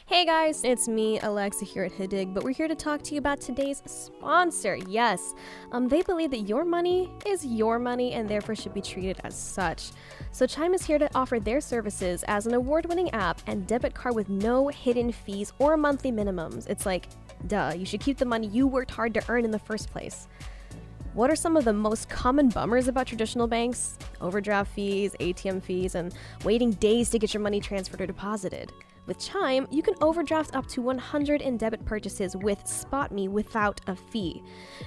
Hey guys, it's me, AleXa here at HDIGH, but we're here to talk to you about today's sponsor. Yes, they believe that your money is your money and therefore should be treated as such. So Chime is here to offer their services as an award-winning app and debit card with no hidden fees or monthly minimums. It's like, duh, you should keep the money you worked hard to earn in the first place. What are some of the most common bummers about traditional banks? Overdraft fees, ATM fees, and waiting days to get your money transferred or deposited. With Chime, you can overdraft up to 100 in debit purchases with SpotMe without a fee.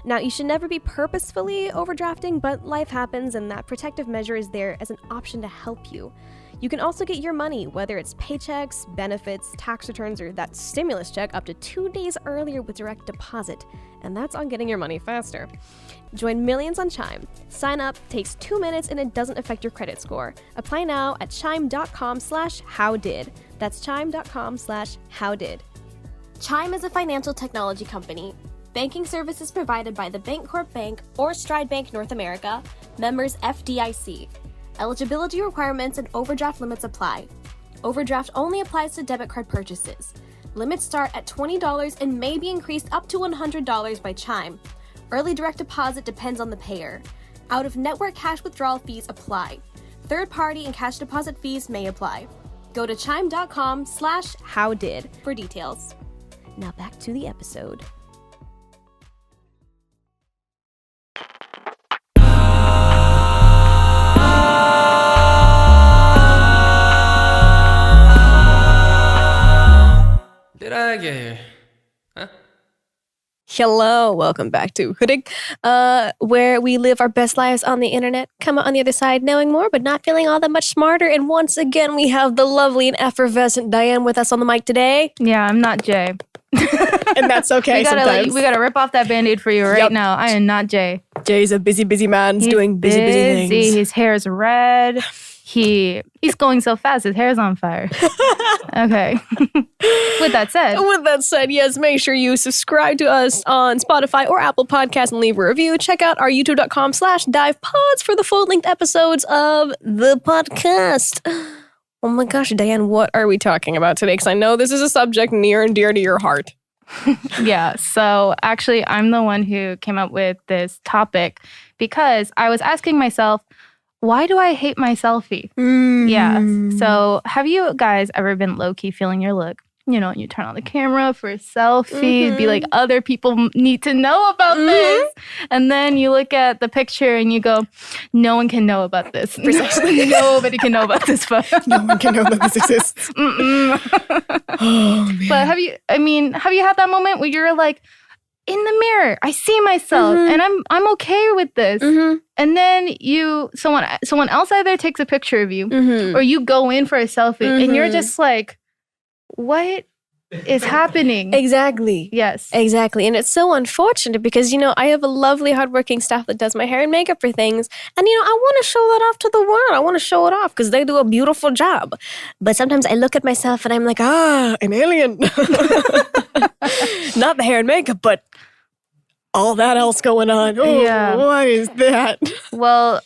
Now, you should never be purposefully overdrafting, but life happens and that protective measure is there as an option to help you. You can also get your money, whether it's paychecks, benefits, tax returns, or that stimulus check, up to 2 days earlier with direct deposit. And that's on getting your money faster. Join millions on Chime. Sign up, takes 2 minutes, and it doesn't affect your credit score. Apply now at chime.com/howdid. That's chime.com/howdid. Chime is a financial technology company. Banking services provided by the Bancorp Bank or Stride Bank North America, members FDIC. Eligibility requirements and overdraft limits apply. Overdraft only applies to debit card purchases. Limits start at $20 and may be increased up to $100 by Chime. Early direct deposit depends on the payer. Out-of-network cash withdrawal fees apply. Third-party and cash deposit fees may apply. Go to chime.com/howdid for details. Now back to the episode. Did I get here? Huh? Hello, welcome back to HDIGH, where we live our best lives on the internet, come out on the other side knowing more, but not feeling all that much smarter. And once again, we have the lovely and effervescent Diane with us on the mic today. Yeah, I'm not Jay. And that's okay sometimes. We gotta rip off that Band-Aid for you right now. I am not Jay. Jay's a busy man. He's doing busy things. His hair is red. He's going so fast, his hair's on fire. Okay. With that said, yes, make sure you subscribe to us on Spotify or Apple Podcasts and leave a review. Check out our youtube.com/divepods for the full-length episodes of the podcast. Oh my gosh, Diane, what are we talking about today? Because I know this is a subject near and dear to your heart. Yeah, so actually I'm the one who came up with this topic because I was asking myself, why do I hate my selfie? Yeah. So have you guys ever been low-key feeling your look? You know, you turn on the camera for a selfie, be like, other people need to know about this. And then you look at the picture and you go, no one can know about this. Precisely. Nobody can know about this photo. No one can know that this exists. Oh, man. But have you had that moment where you're like, in the mirror, I see myself and I'm okay with this. And then someone else either takes a picture of you or you go in for a selfie and you're just like, what is happening? Exactly. Yes. Exactly. And it's so unfortunate because, I have a lovely, hardworking staff that does my hair and makeup for things. And, I want to show that off to the world. I want to show it off because they do a beautiful job. But sometimes I look at myself and I'm like, an alien. Not the hair and makeup, but all that else going on. Oh, yeah. What is that? Well,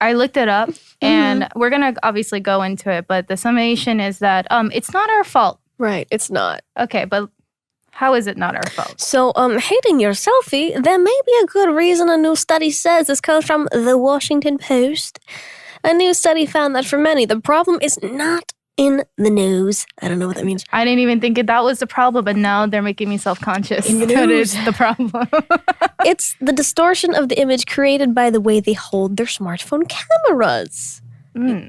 I looked it up and we're going to obviously go into it, but the summation is that it's not our fault. Right, it's not. Okay, but how is it not our fault? So, hating your selfie, there may be a good reason. A new study says. This comes from the Washington Post. A new study found that for many, the problem is not in the nose. I don't know what that means. I didn't even think that was the problem, but now they're making me self-conscious. In the That nose. is the problem. It's the distortion of the image created by the way they hold their smartphone cameras.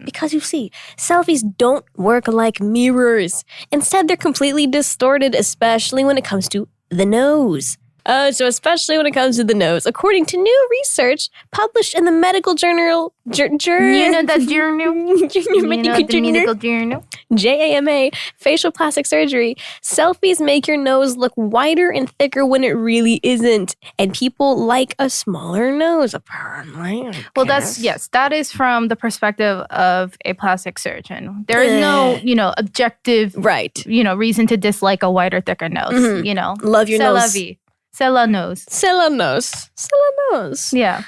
Because you see, selfies don't work like mirrors. Instead, they're completely distorted, especially when it comes to the nose. So especially when it comes to the nose. According to new research published in the medical journal... You know that journal? Medical journal? JAMA, facial plastic surgery. Selfies make your nose look wider and thicker when it really isn't. And people like a smaller nose, apparently. Well, that is from the perspective of a plastic surgeon. There is no, objective, right, reason to dislike a wider, thicker nose, Love your nose. Selfie. Selanos. Selanos. Yeah.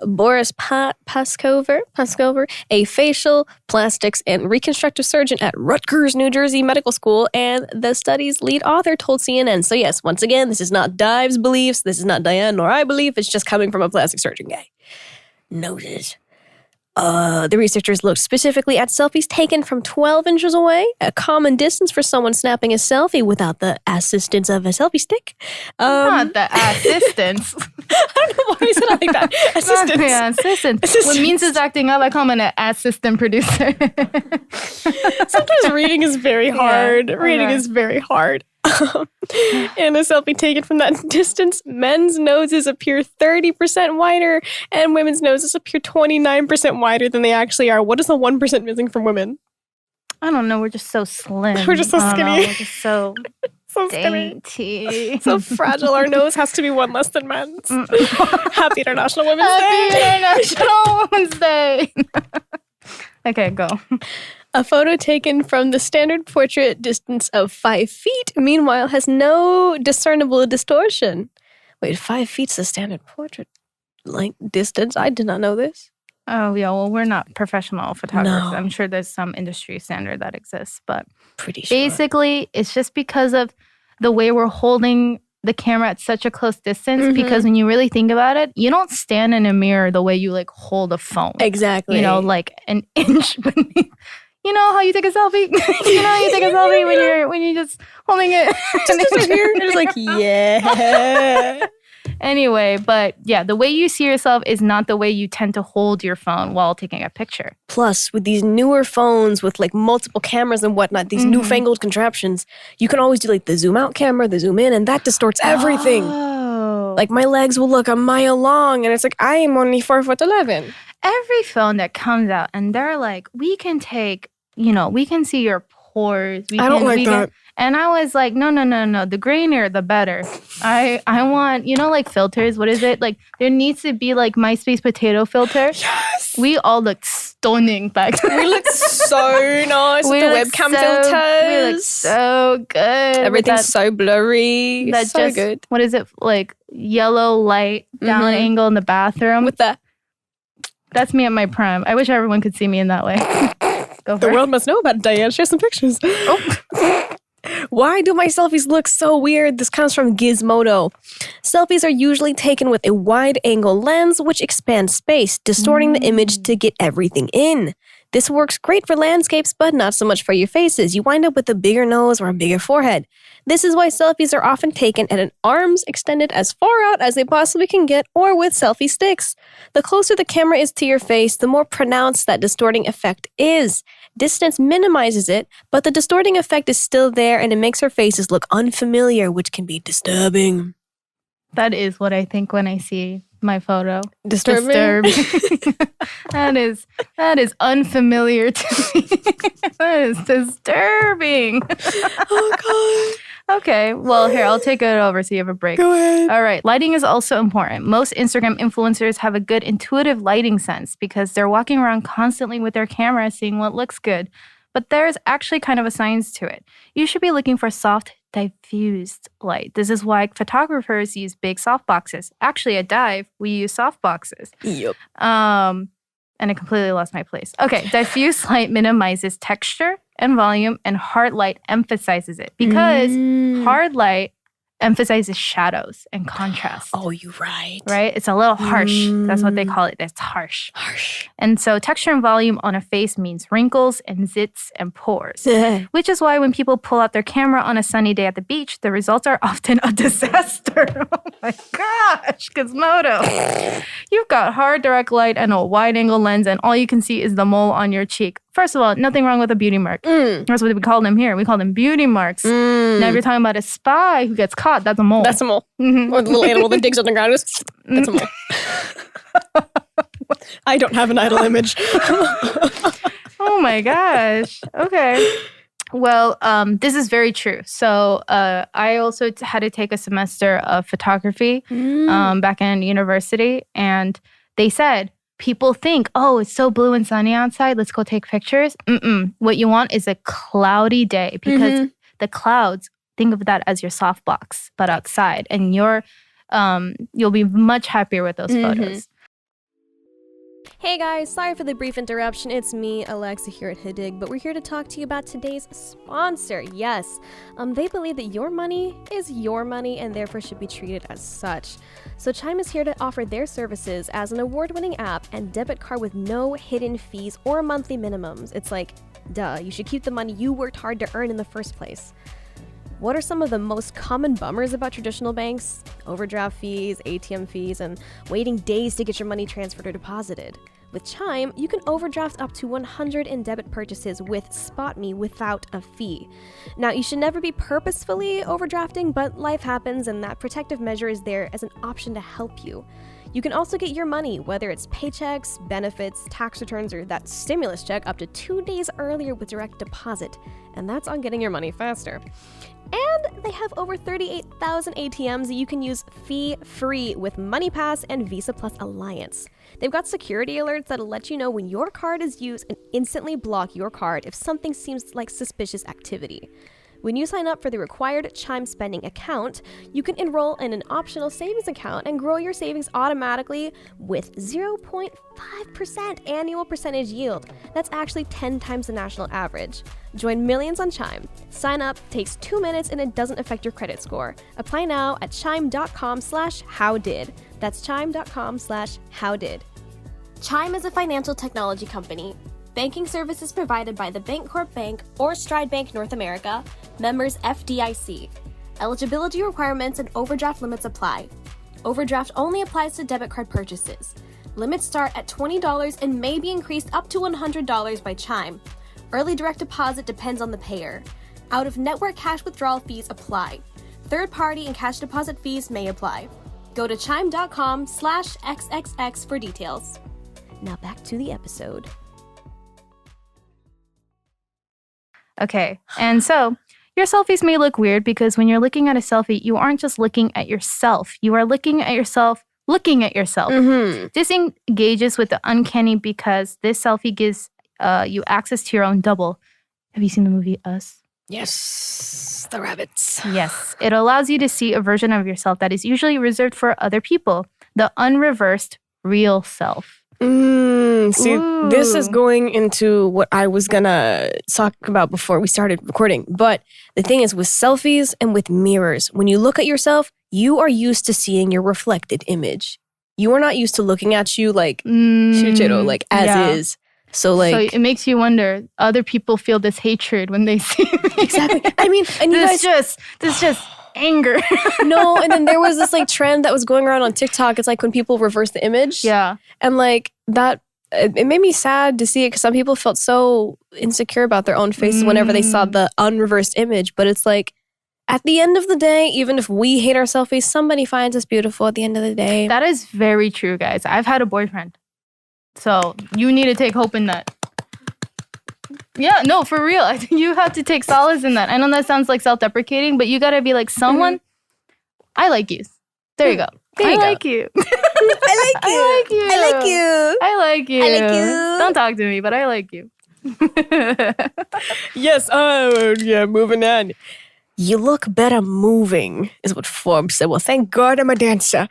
Boris Paskover, a facial, plastics, and reconstructive surgeon at Rutgers, New Jersey Medical School, and the study's lead author told CNN. So yes, once again, this is not Dive's beliefs. This is not Diane nor I believe. It's just coming from a plastic surgeon guy. Noses. The researchers looked specifically at selfies taken from 12 inches away, a common distance for someone snapping a selfie without the assistance of a selfie stick. Not the assistance. I don't know why I said it like that. Assistance. Yeah, assistance. What means is acting up. I call him an assistant producer. Sometimes reading is very hard. Reading is very hard. In a selfie taken from that distance, men's noses appear 30% wider and women's noses appear 29% wider than they actually are. What is the 1% missing from women? I don't know. We're just so slim. We're just so skinny. We're just so dainty. So fragile. Our nose has to be one less than men's. Happy International Women's Day. International Women's Day. Okay, go. A photo taken from the standard portrait distance of 5 feet, meanwhile, has no discernible distortion. Wait, 5 feet's the standard portrait distance? I did not know this. Oh, yeah. Well, we're not professional photographers. No. I'm sure there's some industry standard that exists, but Pretty sure. basically, it's just because of the way we're holding the camera at such a close distance, because when you really think about it, you don't stand in a mirror the way you hold a phone. Exactly. You know, like an inch beneath. You know how you take a selfie? You know how you take a selfie when you're just holding it? Just here. It's like, yeah. Anyway, but yeah, the way you see yourself is not the way you tend to hold your phone while taking a picture. Plus, with these newer phones with multiple cameras and whatnot, these newfangled contraptions, you can always do the zoom out camera, the zoom in, and that distorts everything. Oh. My legs will look a mile long, and it's I am only 4'11". Every phone that comes out, and they're we can take, we can see your pores. I don't like that. And I was like, no. The grainier, the better. I want, filters. What is it? There needs to be MySpace potato filter. Yes. We all looked stunning back then. We looked so nice with the webcam filters. We looked so good. Everything's so blurry. That's so just, good. What is it? Yellow light down angle in the bathroom. With the... That's me at my prime. I wish everyone could see me in that way. The world must know about Diane. Share some pictures. Oh. Why do my selfies look so weird? This comes from Gizmodo. Selfies are usually taken with a wide-angle lens which expands space, distorting the image to get everything in. This works great for landscapes, but not so much for your faces. You wind up with a bigger nose or a bigger forehead. This is why selfies are often taken at an arms extended as far out as they possibly can get or with selfie sticks. The closer the camera is to your face, the more pronounced that distorting effect is. Distance minimizes it, but the distorting effect is still there and it makes our faces look unfamiliar, which can be disturbing. That is what I think when I see my photo. Disturbing? That is unfamiliar to me. That is disturbing. Oh, God. Okay, well, here, I'll take it over so you have a break. Go ahead. All right, lighting is also important. Most Instagram influencers have a good intuitive lighting sense because they're walking around constantly with their camera seeing what looks good. But there's actually kind of a science to it. You should be looking for soft, diffused light. This is why photographers use big soft boxes. Actually, at Dive, we use soft boxes. Yep. And I completely lost my place. Okay, diffuse light minimizes texture and volume, and hard light emphasizes it because hard light emphasizes shadows and contrast. Oh, you're right. Right? It's a little harsh. That's what they call it. It's harsh. Harsh. And so texture and volume on a face means wrinkles and zits and pores, which is why when people pull out their camera on a sunny day at the beach, the results are often a disaster. Oh my gosh, Gizmodo. You've got hard direct light and a wide angle lens, and all you can see is the mole on your cheek. First of all, nothing wrong with a beauty mark. That's what we call them here. We call them beauty marks. Now, if you're talking about a spy who gets caught, that's a mole. That's a mole. Or the little animal that digs underground. That's a mole. I don't have an idol image. Oh my gosh. Okay. Well, this is very true. So I also had to take a semester of photography back in university. And they said, people think, oh, it's so blue and sunny outside. Let's go take pictures. What you want is a cloudy day because the clouds think of that as your soft box, but outside, and you'll be much happier with those photos. Hey guys, sorry for the brief interruption. It's me, AleXa, here at HDIGH, but we're here to talk to you about today's sponsor. Yes, they believe that your money is your money and therefore should be treated as such. So Chime is here to offer their services as an award-winning app and debit card with no hidden fees or monthly minimums. It's like, duh, you should keep the money you worked hard to earn in the first place. What are some of the most common bummers about traditional banks? Overdraft fees, ATM fees, and waiting days to get your money transferred or deposited. With Chime, you can overdraft up to 100 in debit purchases with SpotMe without a fee. Now, you should never be purposefully overdrafting, but life happens and that protective measure is there as an option to help you. You can also get your money, whether it's paychecks, benefits, tax returns, or that stimulus check, up to 2 days earlier with direct deposit. And that's on getting your money faster. And they have over 38,000 ATMs that you can use fee-free with MoneyPass and Visa Plus Alliance. They've got security alerts that'll let you know when your card is used and instantly block your card if something seems like suspicious activity. When you sign up for the required Chime spending account, you can enroll in an optional savings account and grow your savings automatically with 0.5% annual percentage yield. That's actually 10 times the national average. Join millions on Chime. Sign up takes 2 minutes and it doesn't affect your credit score. Apply now at chime.com/howdid. That's chime.com/howdid. Chime is a financial technology company. Banking services provided by the Bancorp Bank or Stride Bank North America, members FDIC. Eligibility requirements and overdraft limits apply. Overdraft only applies to debit card purchases. Limits start at $20 and may be increased up to $100 by Chime. Early direct deposit depends on the payer. Out-of-network cash withdrawal fees apply. Third-party and cash deposit fees may apply. Go to chime.com/xxx for details. Now back to the episode. Okay, and so your selfies may look weird because when you're looking at a selfie, you aren't just looking at yourself. You are looking at yourself looking at yourself. This engages with the uncanny because this selfie gives you access to your own double. Have you seen the movie Us? Yes, the rabbits. Yes, it allows you to see a version of yourself that is usually reserved for other people, the unreversed real self. See, this is going into what I was gonna talk about before we started recording. But the thing is, with selfies and with mirrors, when you look at yourself, you are used to seeing your reflected image. You are not used to looking at you like, like as is. So it makes you wonder, other people feel this hatred when they see me. Exactly. I mean, and you this just anger. No, and then there was this like trend that was going around on TikTok. It's like when people reverse the image. Yeah. And like that, it made me sad to see it because some people felt so insecure about their own faces whenever they saw the unreversed image. But it's like, at the end of the day, even if we hate our selfies, somebody finds us beautiful at the end of the day. That is very true, guys. I've had a boyfriend. So you need to take hope in that. Yeah, no, for real. I think you have to take solace in that. I know that sounds like self-deprecating, but you got to be like, someone, I like you. There you go. I like you. I like you. I like you. I like you. I like you. I like you. Don't talk to me, but I like you. Yes, yeah, moving on. You look better moving, is what Forbes said. Well, thank God I'm a dancer.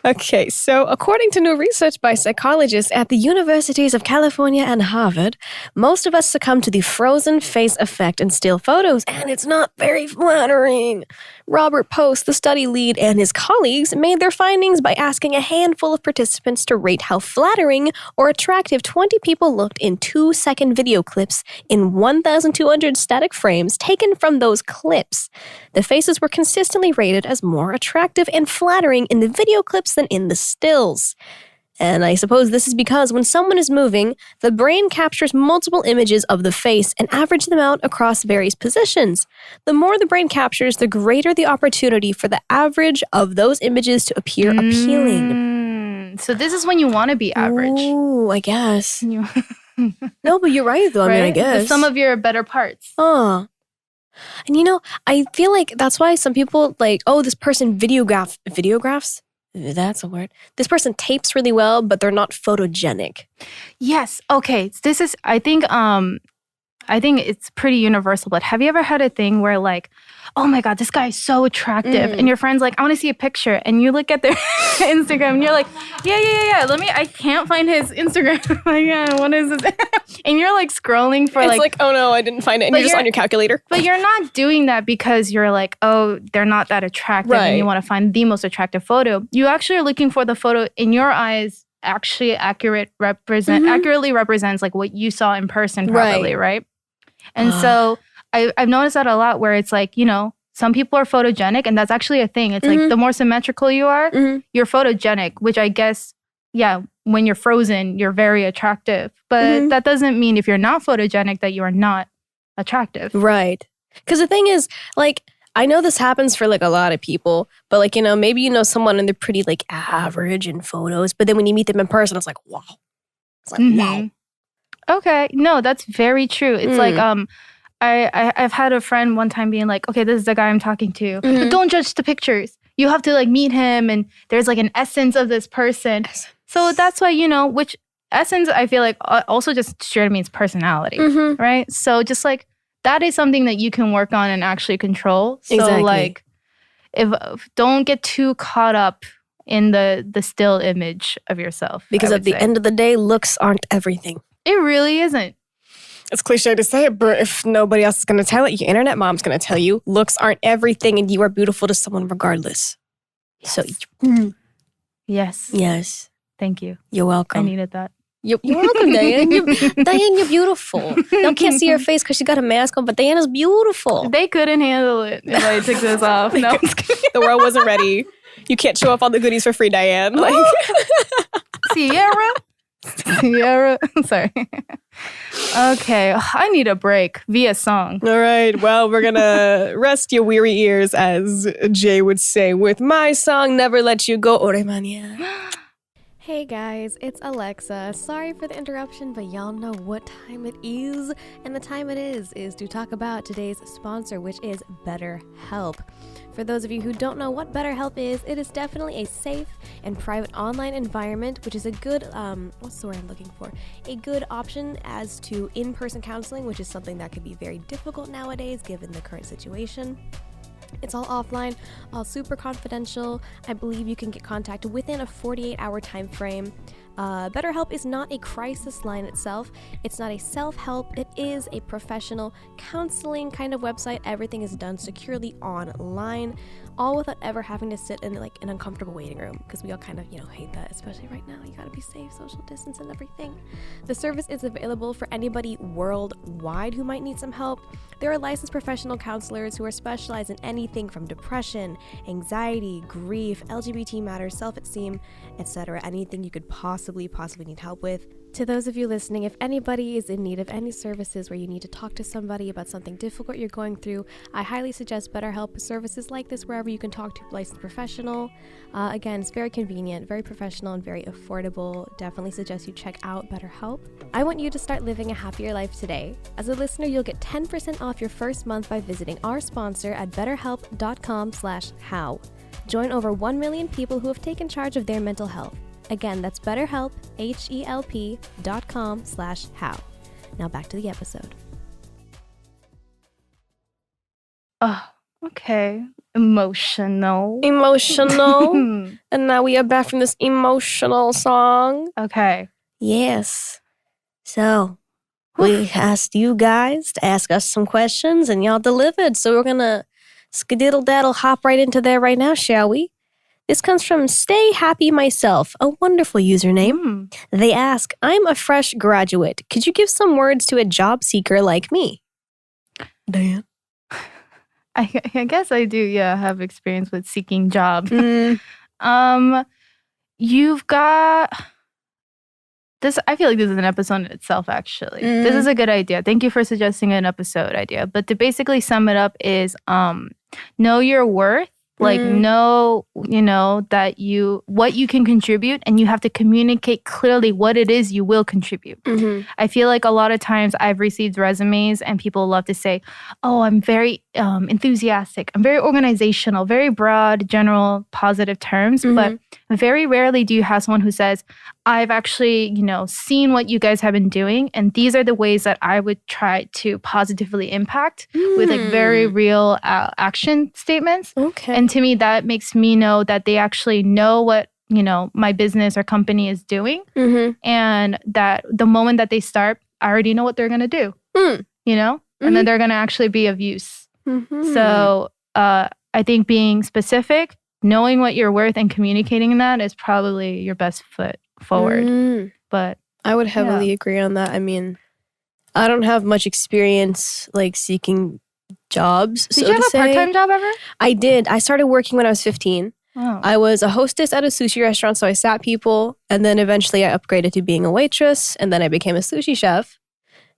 Okay, so according to new research by psychologists at the universities of California and Harvard, most of us succumb to the frozen face effect in still photos, and it's not very flattering. Robert Post, the study lead, and his colleagues made their findings by asking a handful of participants to rate how flattering or attractive 20 people looked in 2-second video clips in 1,200 static frames taken from those clips. The faces were consistently rated as more attractive and flattering in the video clips than in the stills. And I suppose this is because when someone is moving, the brain captures multiple images of the face and averages them out across various positions. The more the brain captures, the greater the opportunity for the average of those images to appear appealing. So this is when you want to be average. Ooh, I guess. No, but you're right, though. I mean, I guess. Some of your better parts. Oh. And you know, I feel like that's why some people like, oh, this person videographs? That's a word. This person tapes really well, but they're not photogenic. Yes. Okay. This is, I think, I think it's pretty universal, but have you ever had a thing where like, oh my God, this guy is so attractive. And your friend's like, I want to see a picture. And you look at their Instagram and you're like, yeah. I can't find his Instagram. Like, yeah, what is this? And you're like scrolling for It's like, oh no, I didn't find it. And you're just on your calculator. But you're not doing that because you're like, oh, they're not that attractive. Right. And you want to find the most attractive photo. You actually are looking for the photo in your eyes actually accurately represents like what you saw in person probably, right? And so I've noticed that a lot where it's like, you know, some people are photogenic and that's actually a thing. It's like the more symmetrical you are, you're photogenic, which I guess, yeah, when you're frozen, you're very attractive. But that doesn't mean if you're not photogenic that you are not attractive. Right. Because the thing is, like, I know this happens for like a lot of people, but like, you know, maybe you know someone and they're pretty like average in photos, but then when you meet them in person, it's like, wow. It's like, wow. Okay. No, that's very true. It's like, I've had a friend one time being like, okay, this is the guy I'm talking to, but don't judge the pictures. You have to like meet him and there's like an essence of this person. So that's why, you know, which essence I feel like also just straight means personality, right? So just like, that is something that you can work on and actually control. So like, if don't get too caught up in the still image of yourself. Because at the end of the day, looks aren't everything. It really isn't. It's cliche to say it, but if nobody else is going to tell it, your internet mom's going to tell you, looks aren't everything and you are beautiful to someone regardless. Yes. So, yes. Thank you. You're welcome. I needed that. You're welcome, Diane. Diane, you're beautiful. Y'all can't see her face because she got a mask on, but Diana's beautiful. They couldn't handle it if I took this off. No, the world wasn't ready. You can't show off all the goodies for free, Diane. Like Sierra. Sorry. Okay, I need a break via song. All right, well, we're gonna rest your weary ears, as Jay would say, with my song, Never Let You Go, Ore Mañana. Hey guys, it's AleXa. Sorry for the interruption, but y'all know what time it is. And the time it is to talk about today's sponsor, which is BetterHelp. For those of you who don't know what BetterHelp is, it is definitely a safe and private online environment, which is a good, what's the word I'm looking for? A good option as to in-person counseling, which is something that could be very difficult nowadays given the current situation. It's all offline, all super confidential. I believe you can get contact within a 48-hour time frame. BetterHelp is not a crisis line itself. It's not a self-help. It is a professional counseling kind of website. Everything is done securely online, all without ever having to sit in like an uncomfortable waiting room, because we all kind of, hate that, especially right now. You gotta be safe, social distance and everything. The service is available for anybody worldwide who might need some help. There are licensed professional counselors who are specialized in anything from depression, anxiety, grief, LGBT matters, self-esteem, etc. Anything you could possibly need help with. To those of you listening, if anybody is in need of any services where you need to talk to somebody about something difficult you're going through, I highly suggest BetterHelp. Services like this wherever you can talk to a licensed professional. Again, it's very convenient, very professional, and very affordable. Definitely suggest you check out BetterHelp. I want you to start living a happier life today. As a listener, you'll get 10% off your first month by visiting our sponsor at betterhelp.com/how. Join over 1 million people who have taken charge of their mental health. Again, that's BetterHelp, HELP.com/how. Now back to the episode. Oh, okay. Emotional. And now we are back from this emotional song. Okay. Yes. So, we asked you guys to ask us some questions and y'all delivered. So we're gonna skedaddle-daddle hop right into there right now, shall we? This comes from Stay Happy Myself, a wonderful username. They ask, I'm a fresh graduate. Could you give some words to a job seeker like me? Dan? I guess I do, have experience with seeking jobs. You've got... this. I feel like this is an episode in itself, actually. This is a good idea. Thank you for suggesting an episode idea. But to basically sum it up is know your worth Like know, that what you can contribute, and you have to communicate clearly what it is you will contribute. I feel like a lot of times I've received resumes and people love to say, oh, I'm very enthusiastic. I'm very organizational, very broad, general, positive terms. But very rarely do you have someone who says, I've actually, seen what you guys have been doing. And these are the ways that I would try to positively impact with like very real action statements. Okay. And to me, that makes me know that they actually know what, my business or company is doing. And that the moment that they start, I already know what they're going to do, and then they're going to actually be of use. So I think being specific, knowing what you're worth and communicating that is probably your best foot forward. But I would heavily agree on that. I mean, I don't have much experience like seeking jobs. Did you have a part-time job ever? I did. I started working when I was 15. Oh. I was a hostess at a sushi restaurant, so I sat people. And then eventually I upgraded to being a waitress. And then I became a sushi chef.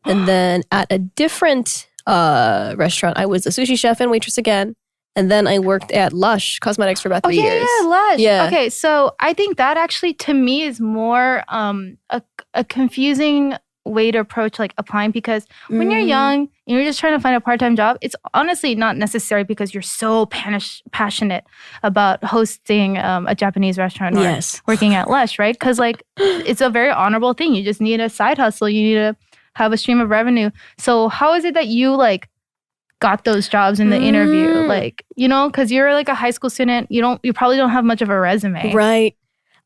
And then at a different restaurant, I was a sushi chef and waitress again. And then I worked at Lush Cosmetics for about 3 years. Yeah, Lush. Yeah. Okay, so I think that actually to me is more a confusing way to approach like applying, because when you're young and you're just trying to find a part-time job, it's honestly not necessary because you're so passionate about hosting a Japanese restaurant or working at Lush, right? Because like it's a very honorable thing. You just need a side hustle. You need to have a stream of revenue. So how is it that you like got those jobs in the interview? Like, because you're like a high school student, you probably don't have much of a resume. Right.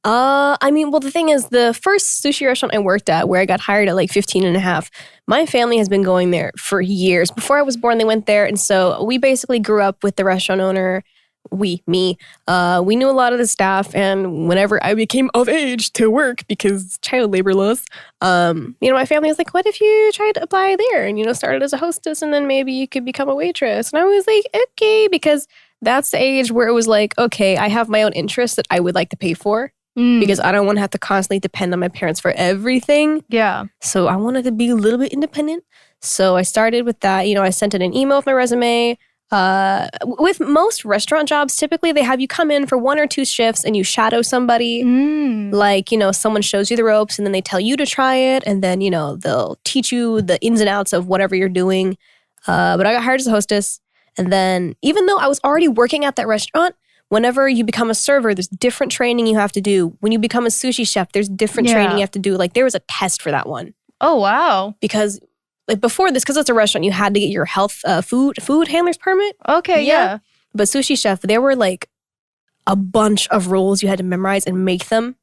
I mean, well, the thing is, the first sushi restaurant I worked at, where I got hired at like 15 and a half, my family has been going there for years. Before I was born, they went there. And so we basically grew up with the restaurant owner. We knew a lot of the staff. And whenever I became of age to work, because child labor laws, my family was like, what if you tried to apply there and, started as a hostess and then maybe you could become a waitress? And I was like, okay, because that's the age where it was like, okay, I have my own interests that I would like to pay for. Because I don't want to have to constantly depend on my parents for everything. Yeah. So I wanted to be a little bit independent. So I started with that. I sent in an email with my resume. With most restaurant jobs, typically they have you come in for 1 or 2 shifts and you shadow somebody. Like, someone shows you the ropes and then they tell you to try it. And then, they'll teach you the ins and outs of whatever you're doing. But I got hired as a hostess. And then even though I was already working at that restaurant, whenever you become a server, there's different training you have to do. When you become a sushi chef, there's different training you have to do. Like there was a test for that one. Oh, wow. Because like before this, because it's a restaurant, you had to get your health food handler's permit. Okay, yeah. But sushi chef, there were like a bunch of rules you had to memorize and make them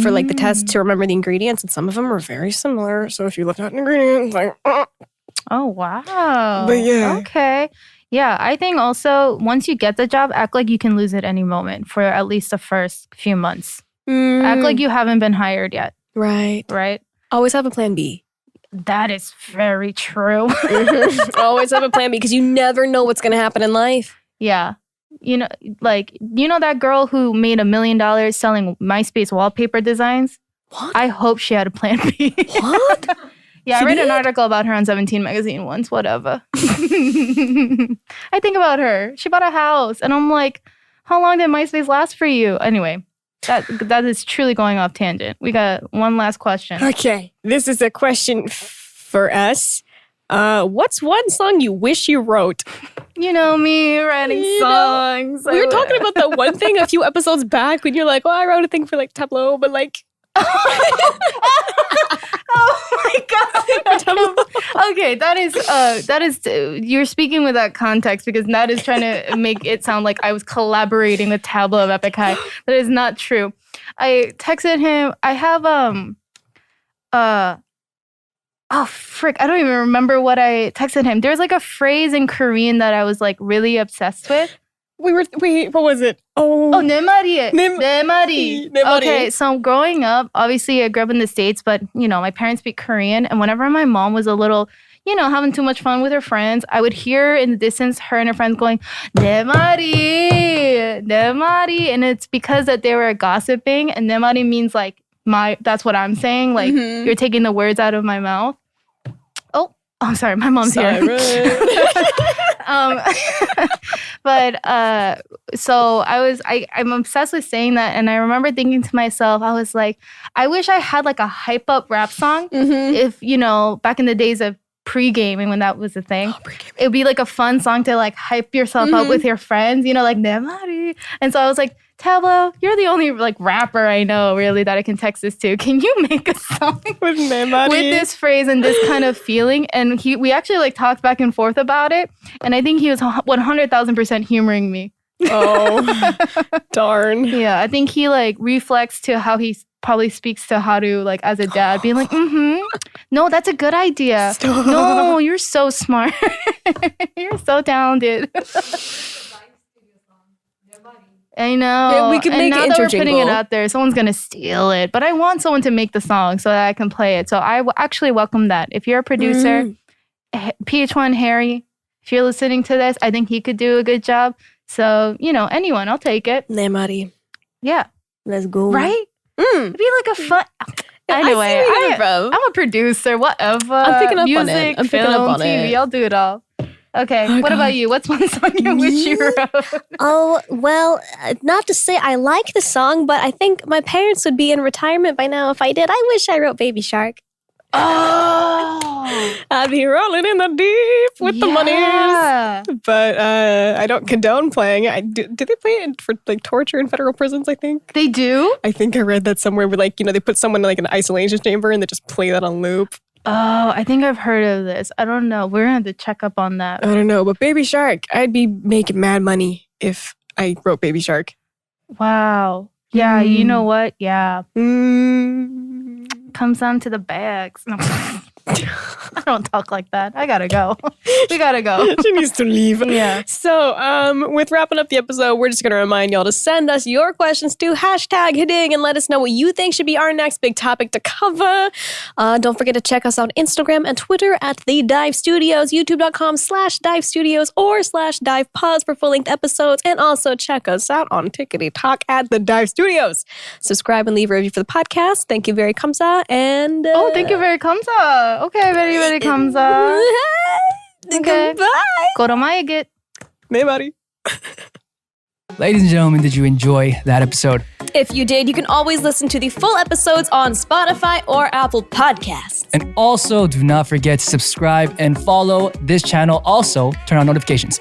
for like the test to remember the ingredients. And some of them were very similar. So if you left out an ingredient, it's like, oh, wow. But yeah. Okay. Yeah, I think also once you get the job, act like you can lose it any moment for at least the first few months. Act like you haven't been hired yet. Right. Right? Always have a plan B. That is very true. Always have a plan B because you never know what's going to happen in life. Yeah. That girl who made $1 million selling MySpace wallpaper designs? What? I hope she had a plan B. What? Yeah, I read an article about her on 17 magazine once, whatever. I think about her. She bought a house. And I'm like, how long did MySpace last for you? Anyway, that is truly going off tangent. We got one last question. Okay, this is a question for us. What's one song you wish you wrote? You know me, writing songs. We were talking about that one thing a few episodes back when you're like, I wrote a thing for like Tableau, but like... Oh my god. Okay, that is you're speaking with that context because that is trying to make it sound like I was collaborating with Tableau of Epic High. That is not true. I texted him. I have oh frick, I don't even remember what I texted him. There's like a phrase in Korean that I was like really obsessed with. Wait, what was it? Oh, 내 말이. 내 말이. Okay, so growing up, obviously I grew up in the States, but my parents speak Korean. And whenever my mom was a little, having too much fun with her friends, I would hear in the distance her and her friends going, 내 말이, 내 말이. And it's because that they were gossiping. And 내 말이 means like, that's what I'm saying. Like, you're taking the words out of my mouth. Oh, I'm sorry. My mom's here. So I'm obsessed with saying that, and I remember thinking to myself, I was like, I wish I had like a hype up rap song. If back in the days of pre-gaming when that was a thing, it'd be like a fun song to like hype yourself up with your friends, like Nemari. And so I was like, Tablo, you're the only like rapper I know really that I can text this to. Can you make a song with Nemari? With this phrase and this kind of feeling? And we actually like talked back and forth about it. And I think he was 100,000% humoring me. Oh, darn. Yeah, I think he like reflects to how he probably speaks to how to like as a dad, being like, no, that's a good idea. Stop. No, you're so smart. You're so talented. I know. Yeah, we could make now it that we're putting it interjingle. out there, someone's gonna steal it. But I want someone to make the song so that I can play it. So I actually welcome that. If you're a producer, PH1 Harry, if you're listening to this, I think he could do a good job. So anyone, I'll take it. Nemari. Yeah. Let's go. Right? It'd be like a fun. Anyway, I'm a producer. Whatever. I'm picking up Music, on it. I'm film, picking up on TV. it. I'll do it all. Okay. Oh, what God. about you? What's one song you wish you wrote? Oh, well, not to say I like the song, but I think my parents would be in retirement by now if I did. I wish I wrote Baby Shark. Oh, I'd be rolling in the deep with the monies. But I don't condone playing it. Do they play it for like torture in federal prisons, I think? They do? I think I read that somewhere where like, they put someone in like an isolation chamber and they just play that on loop. Oh, I think I've heard of this. I don't know. We're going to have to check up on that. I don't know, but Baby Shark, I'd be making mad money if I wrote Baby Shark. Wow. Yeah, you know what? Yeah. Comes down to the bags. No. I don't talk like that. I gotta go. We gotta go. She needs to leave. Yeah. So, with wrapping up the episode, we're just going to remind y'all to send us your questions to #HDIGH and let us know what you think should be our next big topic to cover. Don't forget to check us on Instagram and Twitter at The Dive Studios, youtube.com/Dive Studios or /Dive Pause for full-length episodes, and also check us out on Tickety Talk at The Dive Studios. Subscribe and leave a review for the podcast. Thank you very Kamsa. And Oh, thank you very Kamsa. Okay, very Kamsa. Okay. Goodbye. Koromayagit. Nebari. Ladies and gentlemen, did you enjoy that episode? If you did, you can always listen to the full episodes on Spotify or Apple Podcasts. And also, do not forget to subscribe and follow this channel. Also, turn on notifications.